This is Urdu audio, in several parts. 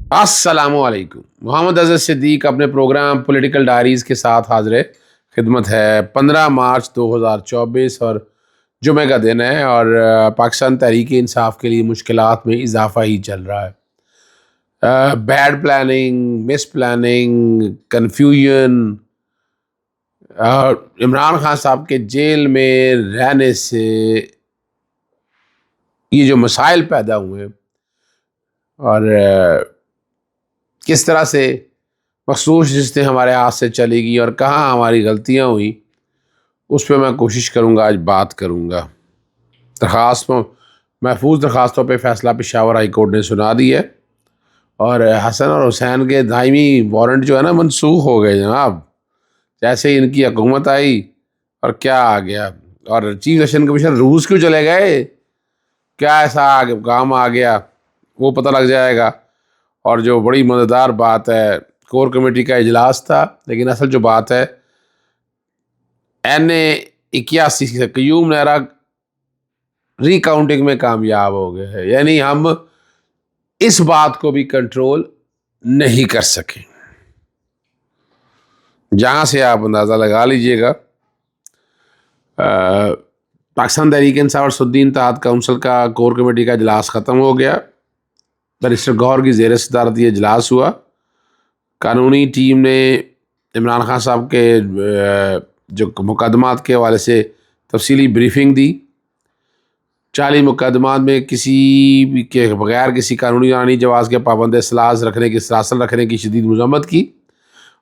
السلام علیکم۔ محمد اظہر صدیق اپنے پروگرام پولیٹیکل ڈائریز کے ساتھ حاضر خدمت ہے۔ 15 مارچ 2024 اور جمعہ کا دن ہے، اور پاکستان تحریک انصاف کے لیے مشکلات میں اضافہ ہی چل رہا ہے۔ بیڈ پلاننگ، مس پلاننگ، کنفیوژن، اور عمران خان صاحب کے جیل میں رہنے سے یہ جو مسائل پیدا ہوئے ہیں، اور کس طرح سے مخصوص رشتے ہمارے ہاتھ سے چلی گئی اور کہاں ہماری غلطیاں ہوئی، اس پہ میں کوشش کروں گا، آج بات کروں گا۔ محفوظ درخواستوں پہ فیصلہ پشاور ہائی کورٹ نے سنا دی ہے، اور حسن اور حسین کے دائمی وارنٹ جو ہے نا منسوخ ہو گئے جناب، جیسے ہی ان کی حکومت آئی اور کیا آ گیا۔ اور چیف الیکشن کمیشن روس کیوں چلے گئے، کیا ایسا کام آ گیا، وہ پتہ لگ جائے گا۔ اور جو بڑی مزیدار بات ہے، کور کمیٹی کا اجلاس تھا، لیکن اصل جو بات ہے NA 81 سے قیوم نیرا ری کاؤنٹنگ میں کامیاب ہو گئے ہیں، یعنی ہم اس بات کو بھی کنٹرول نہیں کر سکے۔ جہاں سے آپ اندازہ لگا لیجئے گا، پاکستان تحریک انصاف اور سدین اتحاد کونسل کا کور کمیٹی کا اجلاس ختم ہو گیا۔ بیرسٹر گوہر کی زیر صدارت یہ اجلاس ہوا۔ قانونی ٹیم نے عمران خان صاحب کے جو مقدمات کے حوالے سے تفصیلی بریفنگ دی۔ 40 مقدمات میں کسی بھی کے بغیر کسی قانونی آئینی جواز کے پابند سلاسل رکھنے کی شدید مذمت کی،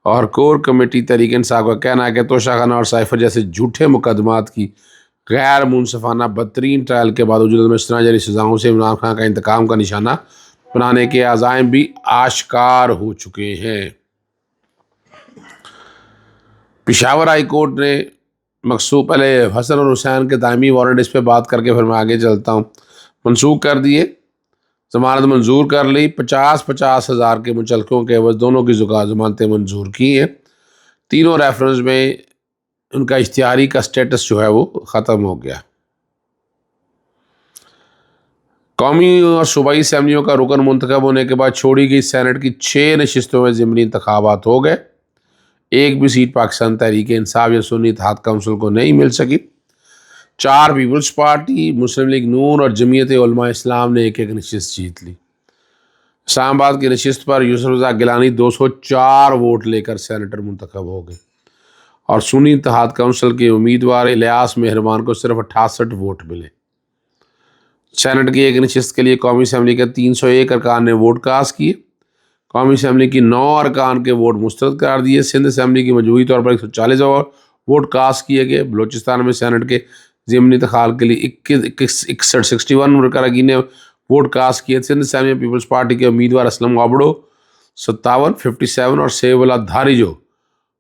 اور کور کمیٹی تحریک انصاف کا کہنا ہے کہ توشہ خانہ اور سائفر جیسے جھوٹے مقدمات کی غیر منصفانہ بدترین ٹرائل کے باوجود میں استثناء جاری سزاؤں سے عمران خان کا انتقام کا نشانہ بنانے کے عزائم بھی آشکار ہو چکے ہیں۔ پشاور ہائی کورٹ نے پہلے حسن اور حسین کے دائمی وارنٹ، اس پہ بات کر کے پھر میں آگے چلتا ہوں، منسوخ کر دیے، ضمانت منظور کر لی۔ 50 ہزار کے مچلقوں کے عوض دونوں کی ضمانتیں منظور کی ہیں۔ تینوں ریفرنس میں ان کا اشتہاری کا سٹیٹس جو ہے وہ ختم ہو گیا۔ قومی اور صوبائی اسمبلیوں کا رکن منتخب ہونے کے بعد چھوڑی گئی سینٹ کی 6 نشستوں میں ضمنی انتخابات ہو گئے۔ ایک بھی سیٹ پاکستان تحریک انصاف یا سنی اتحاد کونسل کو نہیں مل سکی۔ 4 پیپلز پارٹی، مسلم لیگ نون اور جمعیت علماء اسلام نے ایک ایک نشست جیت لی۔ اسلام آباد کی نشست پر یوسف رضا گیلانی 204 ووٹ لے کر سینیٹر منتخب ہو گئے، اور سنی اتحاد کونسل کے امیدوار الیاس مہربان کو صرف 68 ووٹ ملے۔ سینٹ کی ایک نشست کے لیے قومی اسمبلی کے 301 ارکان نے ووٹ کاسٹ کیے۔ قومی اسمبلی کی 9 ارکان کے ووٹ مسترد قرار دیے۔ سندھ اسمبلی کی مجموعی طور پر 140 ووٹ کاسٹ کیے گئے۔ بلوچستان میں سینٹ کے ضمنی انتخاب کے لیے 61 اراکین نے ووٹ کاسٹ کیے۔ سندھ اسمبلی میں پیپلز پارٹی کے امیدوار اسلم عابڑو 57 اور سیف اللہ دھاری جو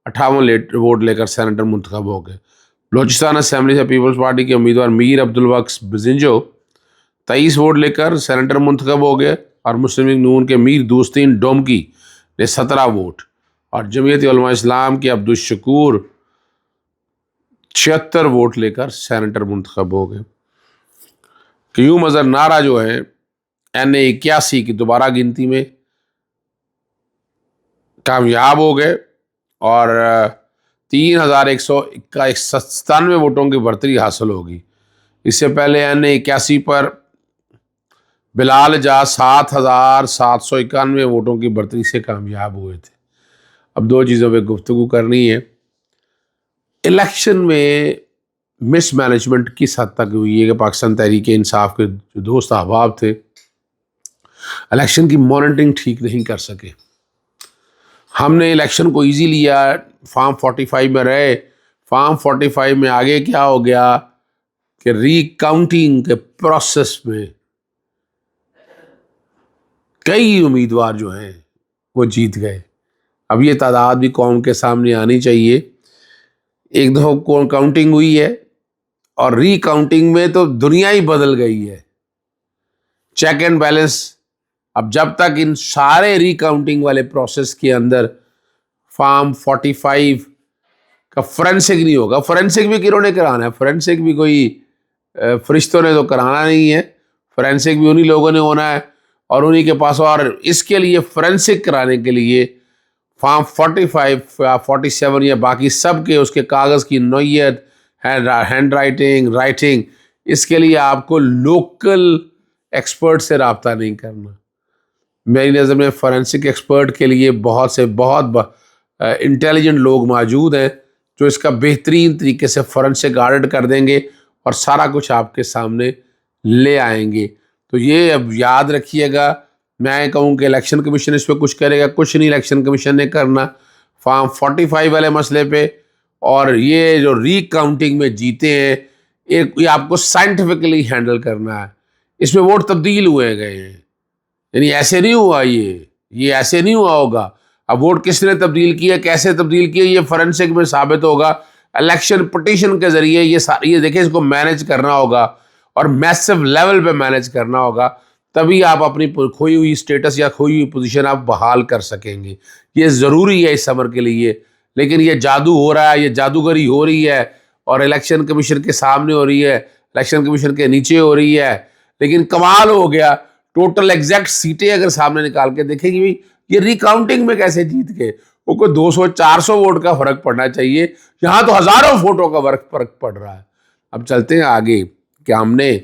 58 ووٹ لے کر سینیٹر منتخب ہو گئے۔ بلوچستان اسمبلی سے پیپلز پارٹی کے امیدوار میر عبدالوقت بزنجو 23 ووٹ لے کر سینیٹر منتخب ہو گئے، اور مسلم لیگ نون کے میر دوستین ڈومکی نے 17 ووٹ، اور جمعیت علماء اسلام کے عبدالشکور 76 ووٹ لے کر سینیٹر منتخب ہو گئے۔ قیوم اظہر نعرہ جو ہے NA 81 کی دوبارہ گنتی میں کامیاب ہو گئے، اور 3197 ووٹوں کی برتری حاصل ہوگی۔ اس سے پہلے NA 81 پر بلال اعجاز 7791 ووٹوں کی برتری سے کامیاب ہوئے تھے۔ اب 2 چیزوں پہ گفتگو کرنی ہے۔ الیکشن میں مس مینجمنٹ کس حد تک ہوئی ہے کہ پاکستان تحریک انصاف کے جو دوست احباب تھے الیکشن کی مانیٹرنگ ٹھیک نہیں کر سکے۔ ہم نے الیکشن کو ایزی لیا، فارم 45 میں رہے۔ فارم 45 میں آگے کیا ہو گیا کہ ری کاؤنٹنگ کے پروسیس میں کئی امیدوار جو ہیں وہ جیت گئے۔ اب یہ تعداد بھی قوم کے سامنے آنی چاہیے۔ ایک دفعہ کاؤنٹنگ ہوئی ہے، اور ری کاؤنٹنگ میں تو دنیا ہی بدل گئی ہے۔ چیک اینڈ بیلنس، اب جب تک ان سارے ری کاؤنٹنگ والے پروسیس کے اندر فارم 45 کا فورینسک نہیں ہوگا، فورینسک بھی کنہوں نے کرانا ہے؟ فورینسک بھی کوئی فرشتوں نے تو کرانا نہیں ہے، فورینسک بھی انہی لوگوں نے ہونا ہے، اور انہی کے پاس، اور اس کے لیے فورینسک کرانے کے لیے فارم 45 47 یا باقی سب کے اس کے کاغذ کی نوعیت، ہینڈ رائٹنگ، اس کے لیے آپ کو لوکل ایکسپرٹ سے رابطہ نہیں کرنا. میری نظر میں فورینسک ایکسپرٹ کے لیے بہت انٹیلیجنٹ لوگ موجود ہیں جو اس کا بہترین طریقے سے فورینسک آڈٹ کر دیں گے اور سارا کچھ آپ کے سامنے لے آئیں گے. تو یہ اب یاد رکھیے گا. میں کہوں کہ الیکشن کمیشن اس پہ کچھ کرے گا، کچھ نہیں الیکشن کمیشن نے کرنا فارم 45 والے مسئلے پہ. اور یہ جو ری کاؤنٹنگ میں جیتے ہیں، یہ آپ کو سائنٹیفکلی ہینڈل کرنا ہے. اس میں ووٹ تبدیل ہوئے گئے ہیں، یعنی ایسے نہیں ہوا، یہ ایسے نہیں ہوا ہوگا. اب ووٹ کس نے تبدیل کیا، کیسے تبدیل کیا، یہ فورینسک میں ثابت ہوگا. الیکشن پٹیشن کے ذریعے یہ دیکھیں، اس کو مینیج کرنا ہوگا اور میسو لیول پہ مینیج کرنا ہوگا. تبھی آپ اپنی کھوئی ہوئی اسٹیٹس یا کھوئی ہوئی پوزیشن آپ بحال کر سکیں گے. یہ ضروری ہے اس سمر کے لیے. لیکن یہ جادو ہو رہا ہے، یہ جادوگری ہو رہی ہے، اور الیکشن کمیشن کے سامنے ہو رہی ہے، الیکشن کمیشن کے نیچے ہو رہی ہے. لیکن کمال ہو گیا، ٹوٹل ایگزیکٹ سیٹیں اگر سامنے نکال کے دیکھیں گی، یہ ریکاؤنٹنگ میں کیسے جیت گئے. وہ کوئی 200-400 ووٹ کا فرق پڑنا چاہیے، یہاں تو ہزاروں ووٹوں کا فرق پڑ رہا ہے. اب چلتے ہیں آگے کہ ہم نے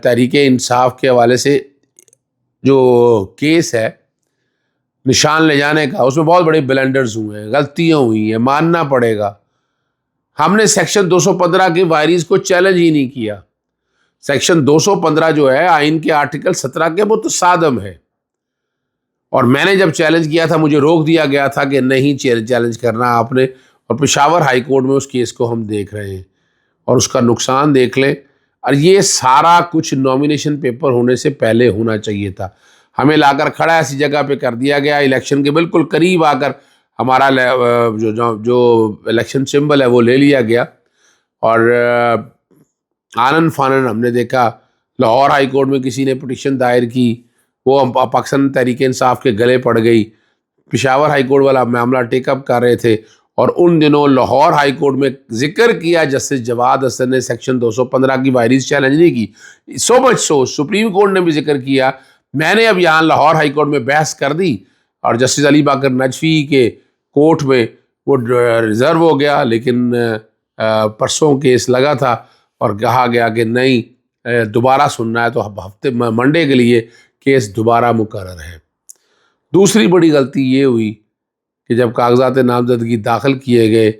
تحریک انصاف کے حوالے سے جو کیس ہے نشان لے جانے کا، اس میں بہت بڑے بلنڈرز ہوئے ہیں، غلطیاں ہوئی ہیں، ماننا پڑے گا. ہم نے سیکشن 215 کی وائریز کو چیلنج ہی نہیں کیا. سیکشن 215 جو ہے آئین کے آرٹیکل 17 کے متصادم ہے، اور میں نے جب چیلنج کیا تھا مجھے روک دیا گیا تھا کہ نہیں چیلنج کرنا آپ نے. اور پشاور ہائی کورٹ میں اس کیس کو ہم دیکھ رہے ہیں اور اس کا نقصان دیکھ لیں. اور یہ سارا کچھ نامینیشن پیپر ہونے سے پہلے ہونا چاہیے تھا. ہمیں لا کر کھڑا ایسی جگہ پہ کر دیا گیا، الیکشن کے بالکل قریب آ کر ہمارا جو الیکشن سمبل ہے وہ لے لیا گیا. اور آنن فانن ہم نے دیکھا لاہور ہائی کورٹ میں کسی نے پٹیشن دائر کی، وہ پاکستان تحریک انصاف کے گلے پڑ گئی. پشاور ہائی کورٹ والا معاملہ ٹیک اپ کر رہے تھے، اور ان دنوں لاہور ہائی کورٹ میں ذکر کیا جسٹس جواد حسن نے سیکشن 215 کی وائریز چیلنج نہیں کی. سو مچ سو سپریم کورٹ نے بھی ذکر کیا. میں نے اب یہاں لاہور ہائی کورٹ میں بحث کر دی، اور جسٹس علی باقر نجفی کے کورٹ میں وہ ریزرو ہو گیا. لیکن پرسوں کیس لگا تھا اور کہا گیا کہ نہیں، دوبارہ سننا ہے تو ہفتے منڈے کے لیے کیس دوبارہ مقرر ہے. دوسری بڑی غلطی یہ ہوئی کہ جب کاغذات نامزدگی داخل کیے گئے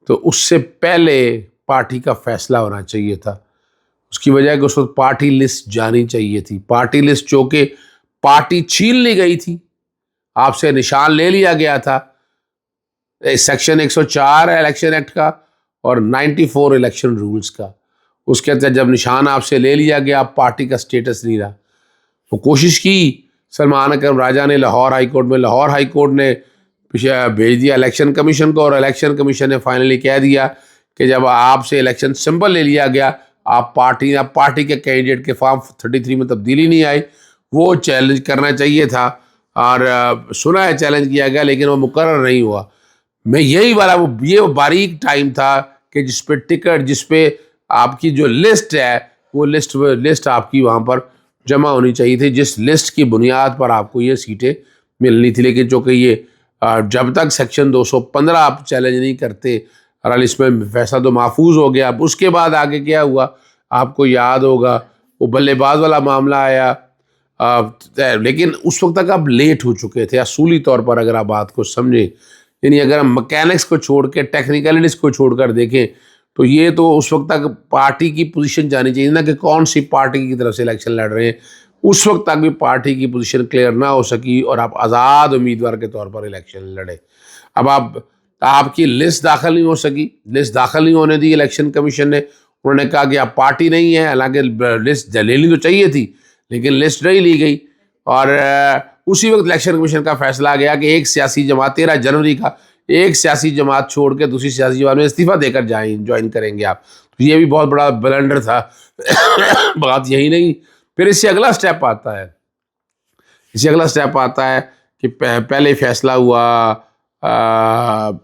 تو اس سے پہلے پارٹی کا فیصلہ ہونا چاہیے تھا. اس کی وجہ ہے کہ اس وقت پارٹی لسٹ جانی چاہیے تھی. پارٹی لسٹ جو کہ پارٹی چھین لی گئی تھی، آپ سے نشان لے لیا گیا تھا. سیکشن 104 ہے الیکشن ایکٹ کا اور 94 الیکشن رولز کا. اس کے تحت جب نشان آپ سے لے لیا گیا، آپ پارٹی کا سٹیٹس نہیں رہا. وہ کوشش کی سلمان اکرم راجہ نے لاہور ہائی کورٹ میں، لاہور ہائی کورٹ نے بھیج دیا الیکشن کمیشن کو، اور الیکشن کمیشن نے فائنلی کہہ دیا کہ جب آپ سے الیکشن سمبل لے لیا گیا، آپ پارٹی کے کینڈیڈیٹ کے فارم 33 میں تبدیلی نہیں آئی. وہ چیلنج کرنا چاہیے تھا، اور سنا ہے چیلنج کیا گیا لیکن وہ مقرر نہیں ہوا. میں یہ باریک ٹائم تھا کہ جس پہ ٹکٹ، جس پہ آپ کی جو لسٹ ہے وہ لسٹ آپ کی وہاں پر جمع ہونی چاہیے تھی، جس لسٹ کی بنیاد پر آپ کو یہ سیٹیں ملنی تھی. لیکن چونکہ یہ جب تک سیکشن 215 آپ چیلنج نہیں کرتے، اور اس میں فیصلہ تو محفوظ ہو گیا. اب اس کے بعد آگے کیا ہوا آپ کو یاد ہوگا، وہ بلے باز والا معاملہ آیا. لیکن اس وقت تک آپ لیٹ ہو چکے تھے اصولی طور پر. اگر آپ بات کو سمجھیں، یعنی اگر ہم مکینکس کو چھوڑ کے ٹیکنیکلٹیز کو چھوڑ کر دیکھیں تو یہ تو اس وقت تک پارٹی کی پوزیشن جانی چاہیے نا کہ کون سی پارٹی کی طرف سے الیکشن لڑ رہے ہیں. اس وقت تک بھی پارٹی کی پوزیشن کلیئر نہ ہو سکی اور آپ آزاد امیدوار کے طور پر الیکشن لڑے. اب آپ کی لسٹ داخل نہیں ہو سکی، لسٹ داخل نہیں ہونے دی الیکشن کمیشن نے. انہوں نے کہا کہ آپ پارٹی نہیں ہے، حالانکہ لسٹ لینی تو چاہیے تھی لیکن لسٹ نہیں لی گئی. اور اسی وقت الیکشن کمیشن کا فیصلہ آ گیا کہ ایک سیاسی جماعت 13 جنوری کا ایک سیاسی جماعت چھوڑ کے دوسری سیاسی جماعت میں استعفیٰ دے کر جوائن کریں گے آپ. یہ بھی بہت بڑا بلنڈر تھا. بات یہی نہیں، پھر اس سے اگلا سٹیپ آتا ہے کہ پہلے فیصلہ ہوا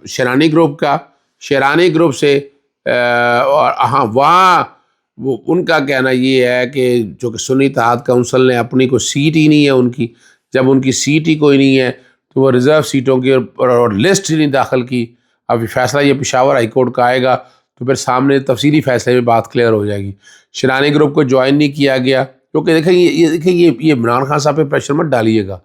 شیرانی گروپ کا. شیرانی گروپ سے وہاں وہ ان کا کہنا یہ ہے کہ جو کہ سنی اتحاد کونسل نے اپنی کوئی سیٹ ہی نہیں ہے ان کی، جب ان کی سیٹ ہی کوئی نہیں ہے تو وہ ریزرو سیٹوں کی اور لسٹ ہی نہیں داخل کی. اب فیصلہ یہ پشاور ہائی کورٹ کا آئے گا تو پھر سامنے تفصیلی فیصلے میں بات کلیئر ہو جائے گی. شرانی گروپ کو جوائن نہیں کیا گیا کیونکہ دیکھیں یہ عمران خان صاحب پہ پریشر مت ڈالیے گا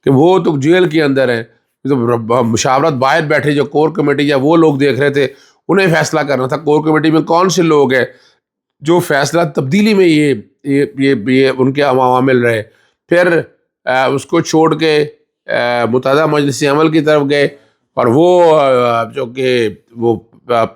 کہ وہ تو جیل کے اندر ہیں. تو مشاورت باہر بیٹھے جو کور کمیٹی یا وہ لوگ دیکھ رہے تھے، انہیں فیصلہ کرنا تھا کور کمیٹی میں کون سے لوگ ہیں جو فیصلہ تبدیلی میں یہ ان کے عوامل رہے. پھر اس کو چھوڑ کے متحدہ مجلس عمل کی طرف گئے اور وہ جو کہ وہ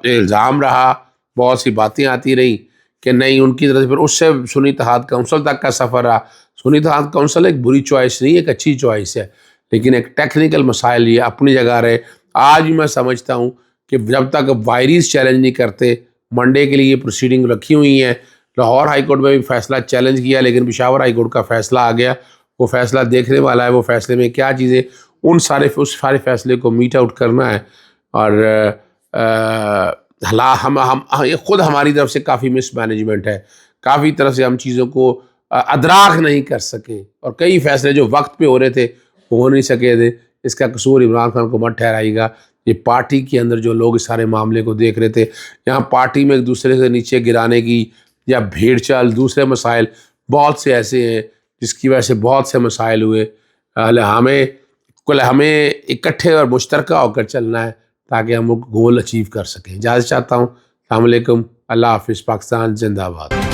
الزام رہا، بہت سی باتیں آتی رہیں کہ نہیں ان کی طرف. پھر اس سے سنی اتحاد کونسل تک کا سفر رہا. سنی اتحاد کونسل ایک بری چوائس نہیں، ایک اچھی چوائس ہے، لیکن ایک ٹیکنیکل مسائل یہ اپنی جگہ رہے. آج بھی میں سمجھتا ہوں کہ جب تک وائریز چیلنج نہیں کرتے، منڈے کے لیے پروسیڈنگ رکھی ہوئی ہیں. لاہور ہائی کورٹ میں بھی فیصلہ چیلنج کیا لیکن پشاور ہائی کورٹ کا فیصلہ آ گیا. وہ فیصلہ دیکھنے والا ہے، وہ فیصلے میں کیا چیزیں اس سارے فیصلے کو میٹ آؤٹ کرنا ہے. اور یہ خود ہماری طرف سے کافی مس مینجمنٹ ہے، کافی طرف سے ہم چیزوں کو ادراک نہیں کر سکے اور کئی فیصلے جو وقت پہ ہو رہے تھے وہ ہو نہیں سکے تھے. اس کا قصور عمران خان کو مت ٹھہرائے گا. یہ پارٹی کے اندر جو لوگ اس سارے معاملے کو دیکھ رہے تھے، یہاں پارٹی میں ایک دوسرے سے نیچے گرانے کی یا بھیڑ چال دوسرے مسائل بہت سے ایسے ہیں جس کی وجہ سے بہت سے مسائل ہوئے. ہمیں اکٹھے اور مشترکہ ہو کر چلنا ہے تاکہ ہم گول اچیو کر سکیں. اجازت چاہتا ہوں. السلام علیکم. اللہ حافظ. پاکستان زندہ باد.